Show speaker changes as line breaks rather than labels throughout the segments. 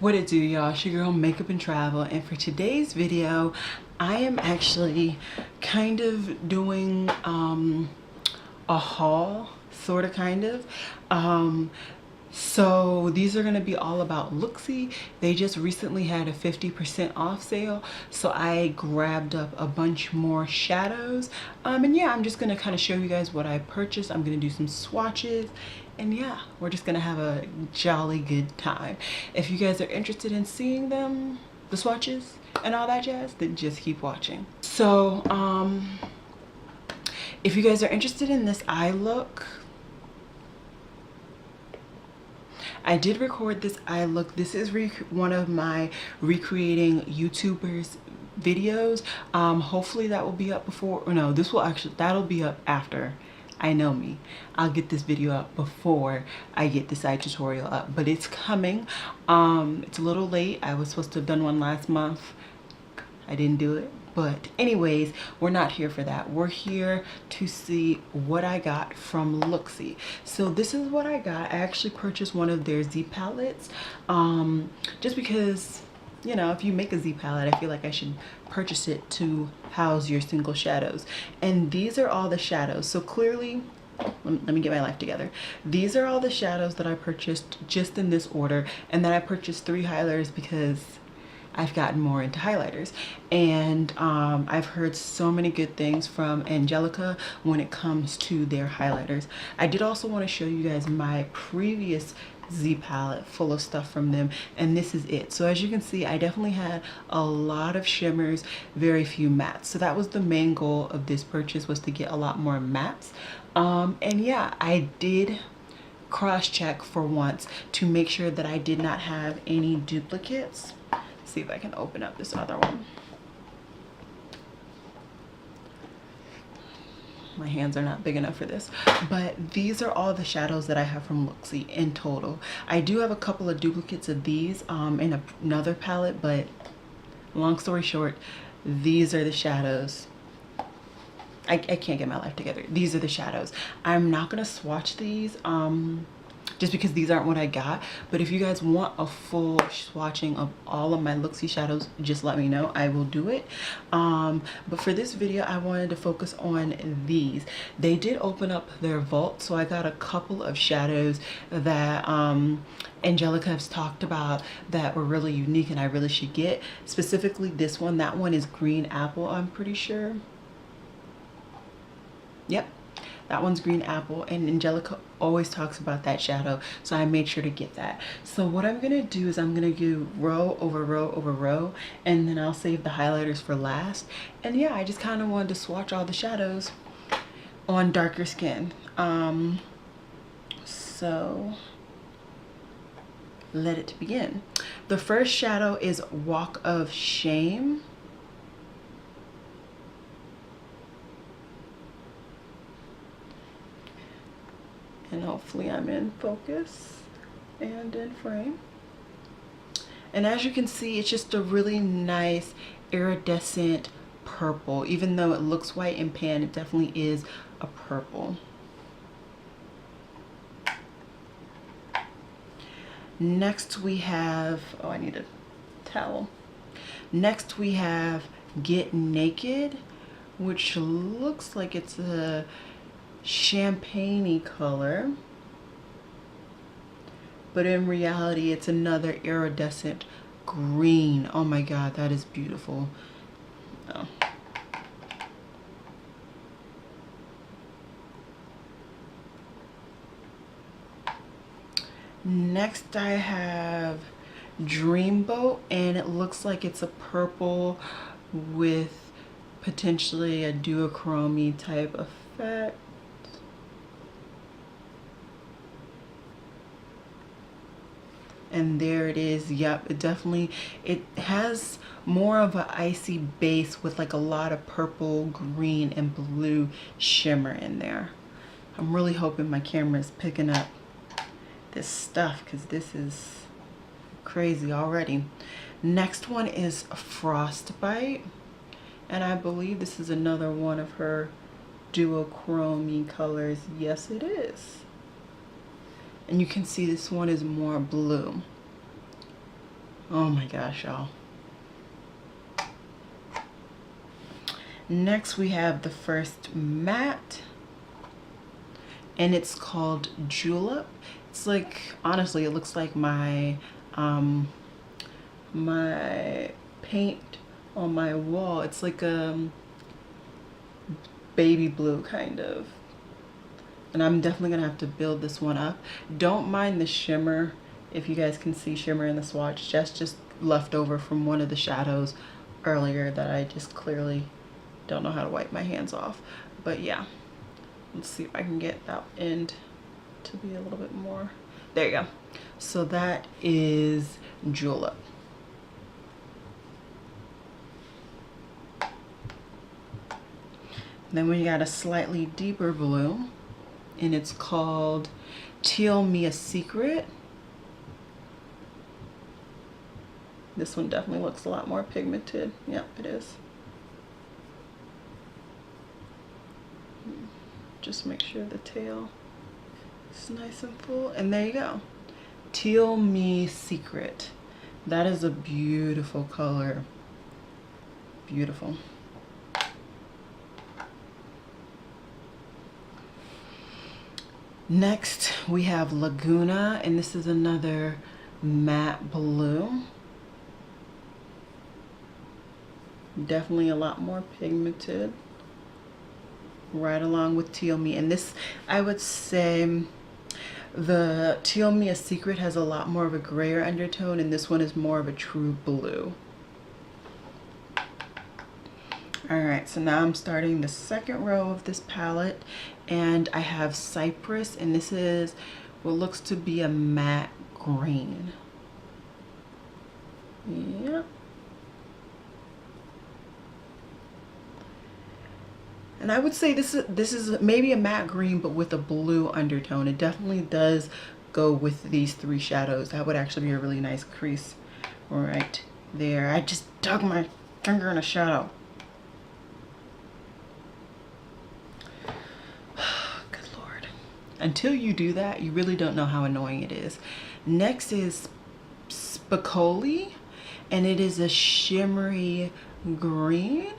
What it do, y'all? It's your girl Makeup and Travel, and for today's video I am actually kind of doing a haul, sort of, kind of. So these are going to be all about Looxie. They just recently had a 50% off sale, so I grabbed up a bunch more shadows. And yeah, I'm just going to kind of show you guys what I purchased. I'm going to do some swatches, and yeah, we're just going to have a jolly good time. If you guys are interested in seeing them, the swatches and all that jazz, then just keep watching. So if you guys are interested in this eye look, I did record this eye look. This is one of my recreating YouTubers videos. Hopefully that will be up before, or no, that'll be up after. I know me. I'll get this video up before I get this eye tutorial up, but it's coming. It's a little late. I was supposed to have done one last month. I didn't do it. But anyways, we're not here for that. We're here to see what I got from Looxie. So this is what I got. I actually purchased one of their Z palettes, just because, you know, if you make a Z palette, I feel like I should purchase it to house your single shadows. And these are all the shadows. So clearly, let me get my life together. These are all the shadows that I purchased just in this order. And then I purchased 3 highlighters because I've gotten more into highlighters, and I've heard so many good things from Angelica when it comes to their highlighters. I did also want to show you guys my previous Z palette full of stuff from them, and this is it. So as you can see, I definitely had a lot of shimmers, very few mattes. So that was the main goal of this purchase, was to get a lot more mattes. And yeah, I did cross-check for once to make sure that I did not have any duplicates. See if I can open up this other one. My hands are not big enough for this, but these are all the shadows that I have from Looxie in total. I do have a couple of duplicates of these in another palette, but long story short, these are the shadows. I can't get my life together. These are the shadows. I'm not gonna swatch these just because these aren't what I got, but if you guys want a full swatching of all of my Looxie shadows, just let me know. I will do it. But for this video, I wanted to focus on these. They did open up their vault, so I got a couple of shadows that Angelica has talked about that were really unique and I really should get. Specifically this one. That one is green apple, I'm pretty sure. Yep, that one's green apple, and Angelica always talks about that shadow, so I made sure to get that. So what I'm gonna do is I'm gonna do row over row over row, and then I'll save the highlighters for last. And yeah, I just kind of wanted to swatch all the shadows on darker skin. So let it begin. The first shadow is Walk of Shame. And hopefully I'm in focus and in frame. And as you can see, it's just a really nice iridescent purple. Even though it looks white in pan, it definitely is a purple. Next we have, oh, I need a towel. Next we have Get Naked, which looks like it's a champagne-y color, but in reality it's another iridescent green. Oh my god, that is beautiful. Oh. Next I have Dreamboat, and it looks like it's a purple with potentially a duochrome type effect. And there it is. Yep, it has more of an icy base with like a lot of purple, green, and blue shimmer in there. I'm really hoping my camera is picking up this stuff, because this is crazy already. Next one is Frostbite, and I believe this is another one of her duochrome colors. Yes, it is. And you can see this one is more blue. Oh my gosh, y'all. Next we have the first matte, and it's called Julep. It's like, honestly, it looks like my my paint on my wall. It's like a baby blue kind of, and I'm definitely gonna have to build this one up. Don't mind the shimmer. If you guys can see shimmer in the swatch, that's just left over from one of the shadows earlier that I just clearly don't know how to wipe my hands off. But yeah, let's see if I can get that end to be a little bit more. There you go. So that is Julep. Then we got a slightly deeper blue, and it's called Tell Me a Secret. This one definitely looks a lot more pigmented. Yep, it is. Just make sure the tail is nice and full. And there you go. Tell Me Secret. That is a beautiful color. Beautiful. Next we have Laguna, and this is another matte blue. Definitely a lot more pigmented, right along with Tell Me. And this, I would say the Tell Me a Secret has a lot more of a grayer undertone, and this one is more of a true blue. Alright, so now I'm starting the second row of this palette, and I have Cyprus, and this is what looks to be a matte green. Yep. And I would say this is maybe a matte green, but with a blue undertone. It definitely does go with these three shadows. That would actually be a really nice crease right there. I just dug my finger in a shadow. Good Lord. Until you do that, you really don't know how annoying it is. Next is Spicoli, and it is a shimmery green.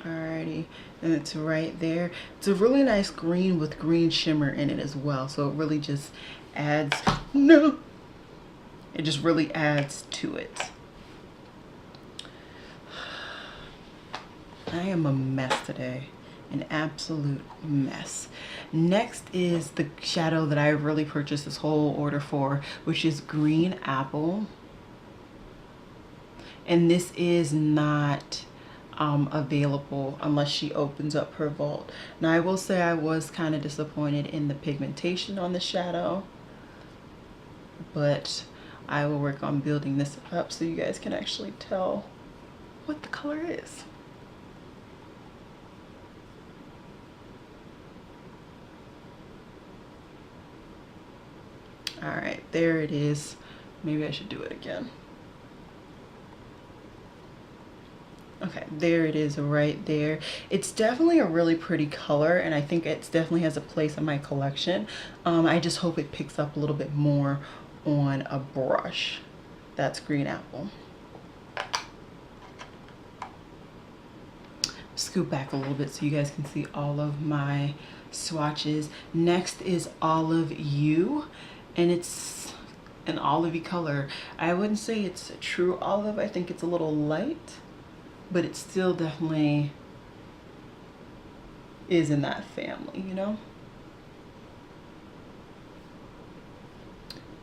Alrighty, and it's right there. It's a really nice green with green shimmer in it as well, so it really just adds, no, it just really adds to it. I am a mess today, an absolute mess. Next is the shadow that I really purchased this whole order for, which is Green Apple, and this is not available unless she opens up her vault. Now I will say I was kind of disappointed in the pigmentation on the shadow, but I will work on building this up so you guys can actually tell what the color is. All right, there it is. Maybe I should do it again. Okay, there it is right there. It's definitely a really pretty color, and I think it definitely has a place in my collection. I just hope it picks up a little bit more on a brush. That's Green Apple. Scoop back a little bit so you guys can see all of my swatches. Next is Olive You, and it's an olivey color. I wouldn't say it's a true olive. I think it's a little light, but it still definitely is in that family, you know?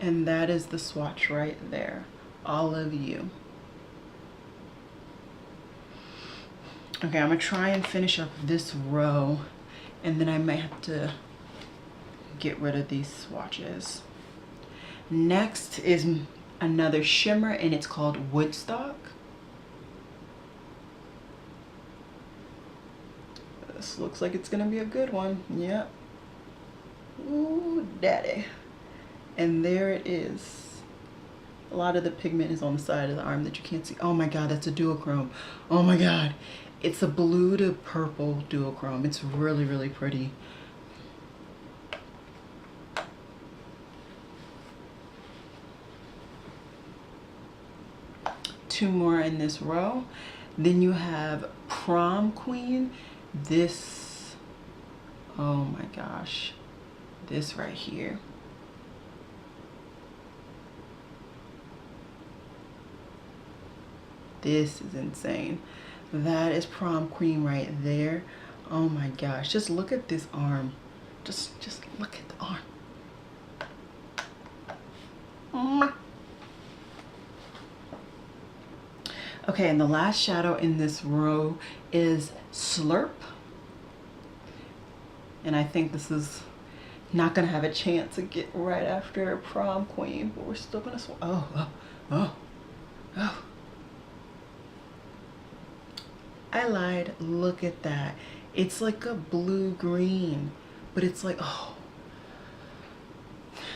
And that is the swatch right there, Olive You. Okay, I'm gonna try and finish up this row, and then I might have to get rid of these swatches. Next is another shimmer, and it's called Woodstock. This looks like it's gonna be a good one. Yep. Ooh, daddy. And there it is. A lot of the pigment is on the side of the arm that you can't see. Oh my god, that's a duochrome. Oh my god. It's a blue to purple duochrome. It's really, really pretty. Two more in this row. Then you have Prom Queen. This, oh my gosh, this right here. This is insane. That is Prom Queen right there. Oh my gosh, just look at this arm. Just look at the arm. Okay, and the last shadow in this row is Slurp. And I think this is not gonna have a chance to get right after Prom Queen, but we're still gonna oh. I lied, look at that. It's like a blue-green, but it's like, oh,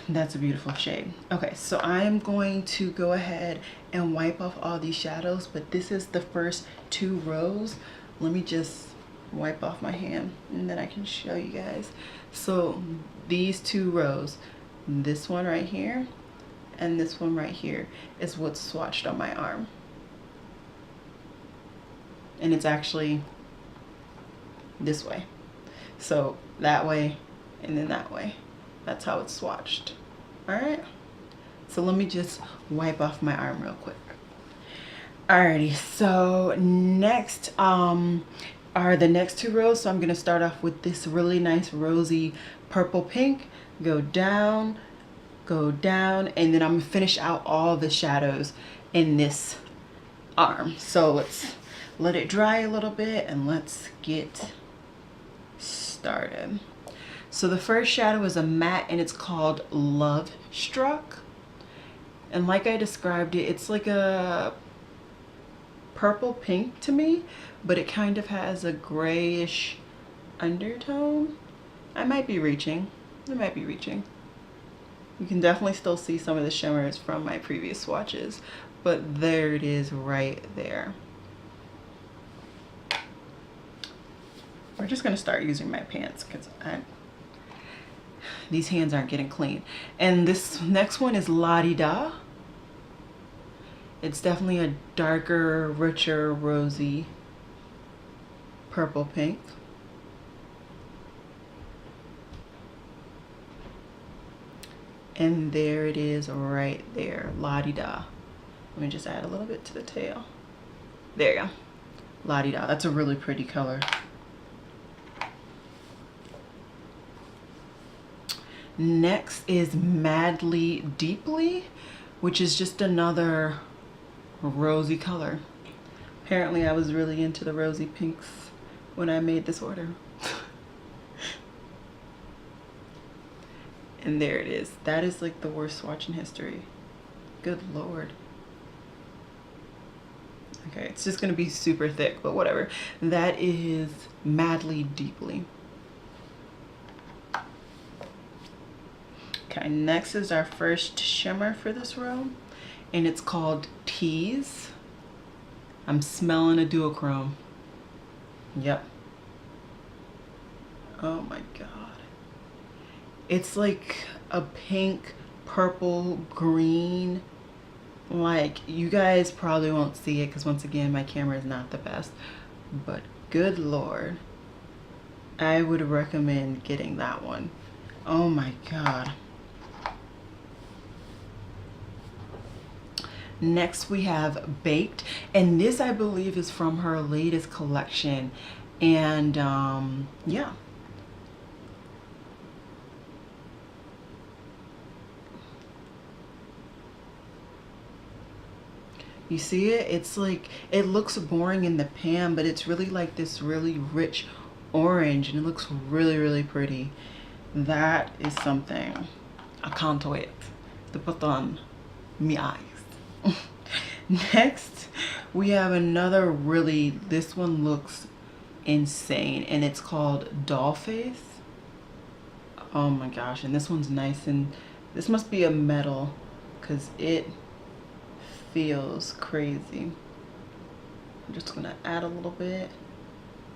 that's a beautiful shade. Okay, so I'm going to go ahead and wipe off all these shadows, but this is the first two rows. Let me just wipe off my hand and then I can show you guys. So these two rows, this one right here and this one right here, is what's swatched on my arm. And it's actually this way. So that way and then that way. That's how it's swatched. All right. So let me just wipe off my arm real quick. Alrighty, so next are the next two rows. So I'm gonna start off with this really nice rosy purple pink. Go down, and then I'm gonna finish out all the shadows in this arm. So let's let it dry a little bit and let's get started. So the first shadow is a matte and it's called Love Struck. And like I described it, it's like a purple pink to me, but it kind of has a grayish undertone. I might be reaching. You can definitely still see some of the shimmers from my previous swatches, but there it is right there. We're just gonna start using my pants because these hands aren't getting clean. And this next one is Ladeeda. It's definitely a darker, richer, rosy purple pink. And there it is right there, Ladeeda. Let me just add a little bit to the tail. There you go, Ladeeda. That's a really pretty color. Next is Madly Deeply, which is just another rosy color. Apparently I was really into the rosy pinks when I made this order. And there it is. That is like the worst swatch in history. Good Lord. Okay, it's just gonna be super thick, but whatever. That is Madly Deeply. Okay, next is our first shimmer for this row, and it's called Tease. I'm smelling a duochrome. Yep. Oh my God. It's like a pink, purple, green. Like, you guys probably won't see it because once again, my camera is not the best, but good Lord. I would recommend getting that one. Oh my God. Next we have Baked, and this I believe is from her latest collection, and yeah. You see it? It's like, it looks boring in the pan, but it's really like this really rich orange, and it looks really, really pretty. That is something I can't wait to put on my eyes. Next we have another really, this one looks insane, and it's called Doll Face. Oh my gosh, and this one's nice, and this must be a metal because it feels crazy. I'm just gonna add a little bit.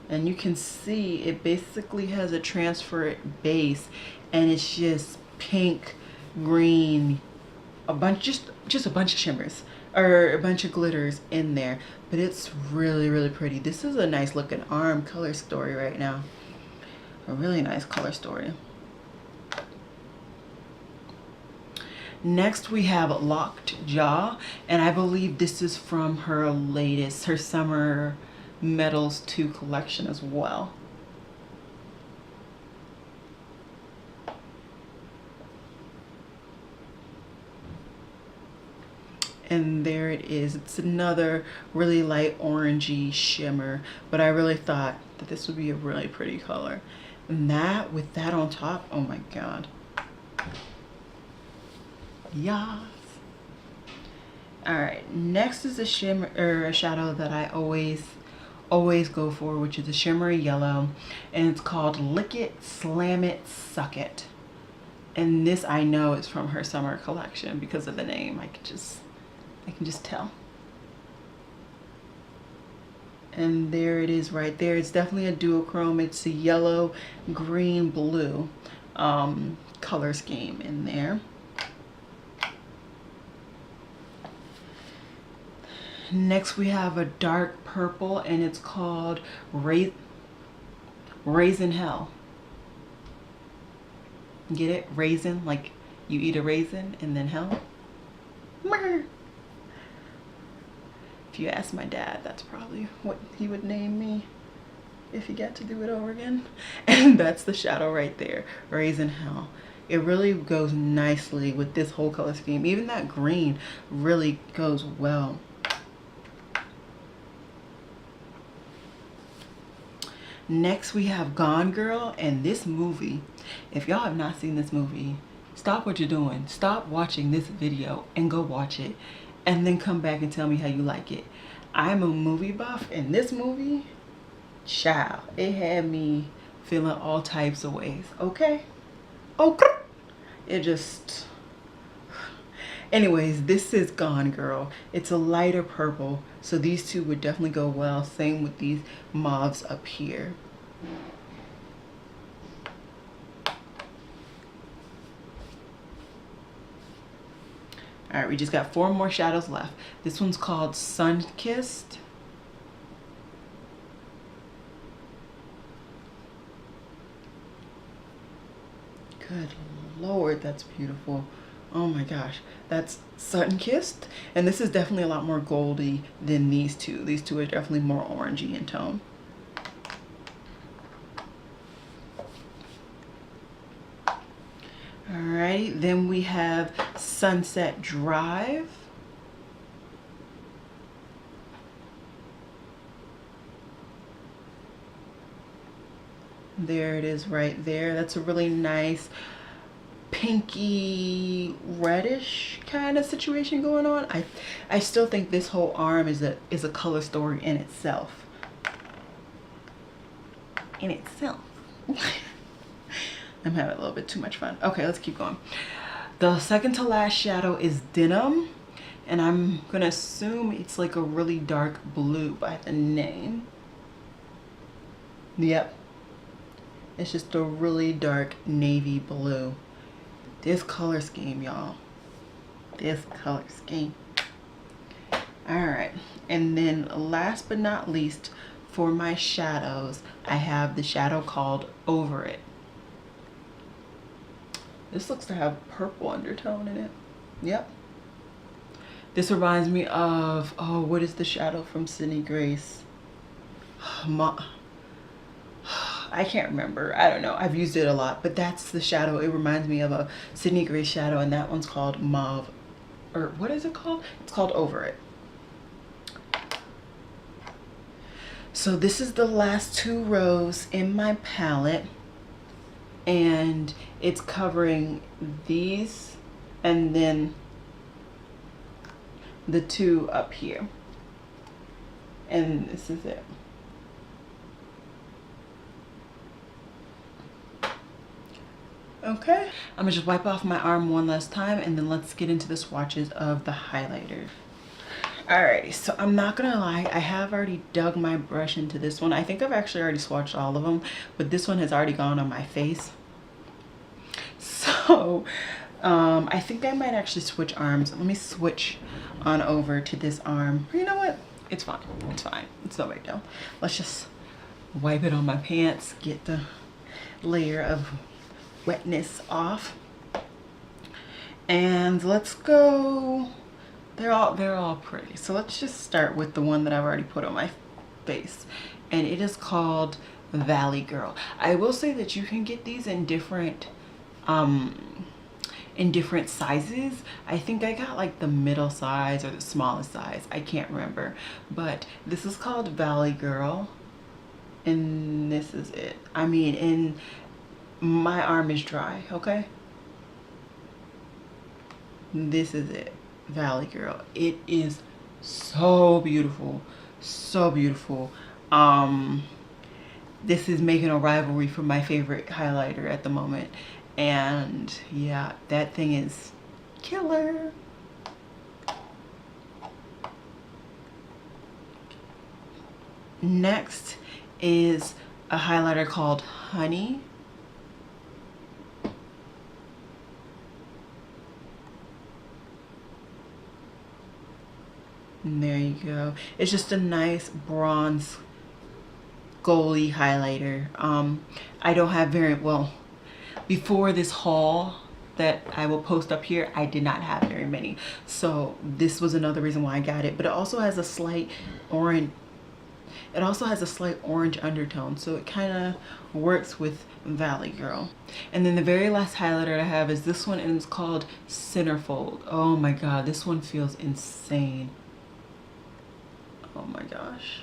And you can see it basically has a transparent base, and it's just pink, green, a bunch, just a bunch of shimmers or a bunch of glitters in there. But it's really, really pretty. This is a nice looking arm color story right now. A really nice color story. Next we have Locked Jaw, and I believe this is from her latest, her Summer Metals 2 collection as well. And there it is. It's another really light orangey shimmer, but I really thought that this would be a really pretty color. And that, with that on top, oh my god. Yes. Alright, next is a shimmer, or a shadow that I always go for, which is a shimmery yellow, and it's called Lick It, Slam It, Suck It. And this I know is from her summer collection because of the name. I can just tell. And there it is right there. It's definitely a duochrome. It's a yellow, green, blue color scheme in there. Next we have a dark purple, and it's called Raisin Hell. Get it? Raisin, like you eat a raisin and then hell. If you ask my dad, that's probably what he would name me if he got to do it over again. And that's the shadow right there, Raisin Hell. It really goes nicely with this whole color scheme. Even that green really goes well. Next we have Gone Girl, and this movie, if y'all have not seen this movie, stop what you're doing. Stop watching this video and go watch it, and then come back and tell me how you like it. I'm a movie buff, and this movie, child, it had me feeling all types of ways. Okay? Okay. It just... Anyways, this is Gone Girl. It's a lighter purple, so these two would definitely go well. Same with these mauves up here. All right, we just got 4 more shadows left. This one's called Sunkissed. Good Lord, that's beautiful. Oh my gosh, that's Sunkissed, and this is definitely a lot more goldy than these two. These two are definitely more orangey in tone. Alrighty, then we have Sunset Drive. There it is right there. That's a really nice pinky reddish kind of situation going on. I still think this whole arm is a color story in itself. I'm having a little bit too much fun. Okay, let's keep going. The second to last shadow is Denim, and I'm gonna assume it's like a really dark blue by the name. Yep, it's just a really dark navy blue. This color scheme, y'all. This color scheme. Alright, and then last but not least, for my shadows, I have the shadow called Over It. This looks to have purple undertone in it. Yep. This reminds me of, oh, what is the shadow from Sydney Grace? I can't remember. I don't know. I've used it a lot, but that's the shadow. It reminds me of a Sydney Grace shadow, and that one's called Mauve. Or what is it called? It's called Over It. So this is the last 2 rows in my palette, and it's covering these and then the 2 up here. And this is it. Okay, I'm gonna just wipe off my arm one last time, and then let's get into the swatches of the highlighter. Alrighty, so I'm not gonna lie, I have already dug my brush into this one. I think I've actually already swatched all of them, but this one has already gone on my face. So I think I might actually switch arms. Let me switch on over to this arm. You know what? It's fine. It's fine. It's no big deal. Let's just wipe it on my pants, get the layer of wetness off. And let's go. They're all pretty. So let's just start with the one that I've already put on my face. And it is called Valley Girl. I will say that you can get these in different sizes. I think I got like the middle size or the smallest size. I can't remember. But this is called Valley Girl. And this is it. I mean, and my arm is dry, okay? This is it. Valley Girl. It is so beautiful. So beautiful. This is making a rivalry for my favorite highlighter at the moment. And yeah, that thing is killer. Next is a highlighter called Honey. And there you go. It's just a nice bronze goldy highlighter. I don't have very well, before this haul that I will post up here, I did not have very many. So this was another reason why I got it. But it also has a slight orange. It also has a slight orange undertone, so it kind of works with Valley Girl. And then the very last highlighter I have is this one, and it's called Centerfold. Oh my god, this one feels insane. Oh my gosh.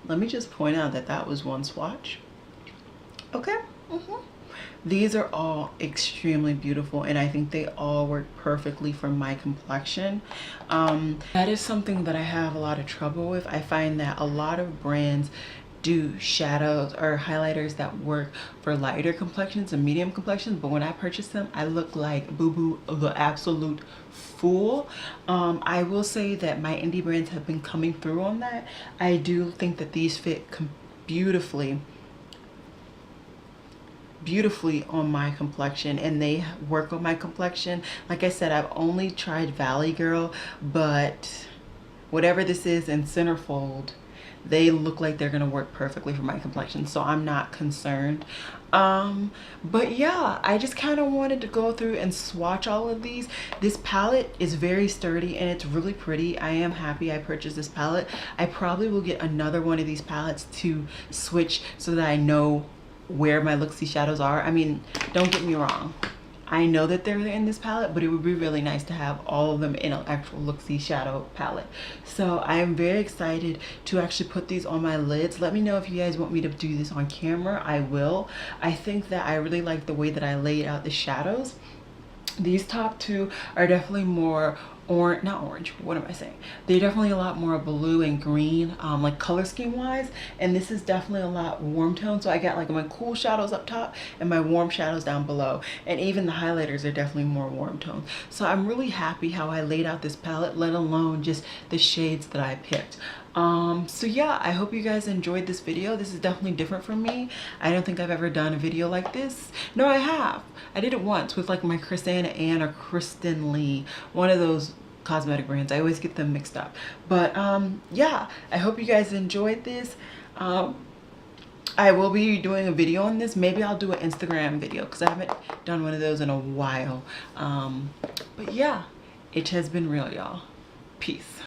Let me just point out that that was one swatch. Okay. These are all extremely beautiful, and I think they all work perfectly for my complexion. That is something that I have a lot of trouble with. I find that a lot of brands do shadows or highlighters that work for lighter complexions and medium complexions, but when I purchase them, I look like boo-boo the absolute fool. I will say that my indie brands have been coming through on that. I do think that these fit beautifully on my complexion, and they work on my complexion. Like I said, I've only tried Valley Girl, but whatever this is in Centerfold, they look like they're gonna work perfectly for my complexion, so I'm not concerned. But yeah, I just kind of wanted to go through and swatch all of these. This palette is very sturdy and it's really pretty. I am happy I purchased this palette. I probably will get another one of these palettes to switch so that I know where my Looxie shadows are. I mean, don't get me wrong, I know that they're in this palette, but it would be really nice to have all of them in an actual Looxie shadow palette. So I am very excited to actually put these on my lids. Let me know if you guys want me to do this on camera. I will. I think that I really like the way that I laid out the shadows. These top two are definitely more orange, not orange, what am I saying? They're definitely a lot more blue and green, like color scheme wise, and this is definitely a lot warm tone. So I got like my cool shadows up top and my warm shadows down below, and even the highlighters are definitely more warm tone. So I'm really happy how I laid out this palette, let alone just the shades that I picked. So yeah, I hope you guys enjoyed this video. This is definitely different from me. I don't think I've ever done a video like this. No, I have. I did it once with like my Chrisanna Ann or Kristen Lee, one of those cosmetic brands. I always get them mixed up. But yeah, I hope you guys enjoyed this. I will be doing a video on this. Maybe I'll do an Instagram video because I haven't done one of those in a while. But yeah, it has been real, y'all. Peace.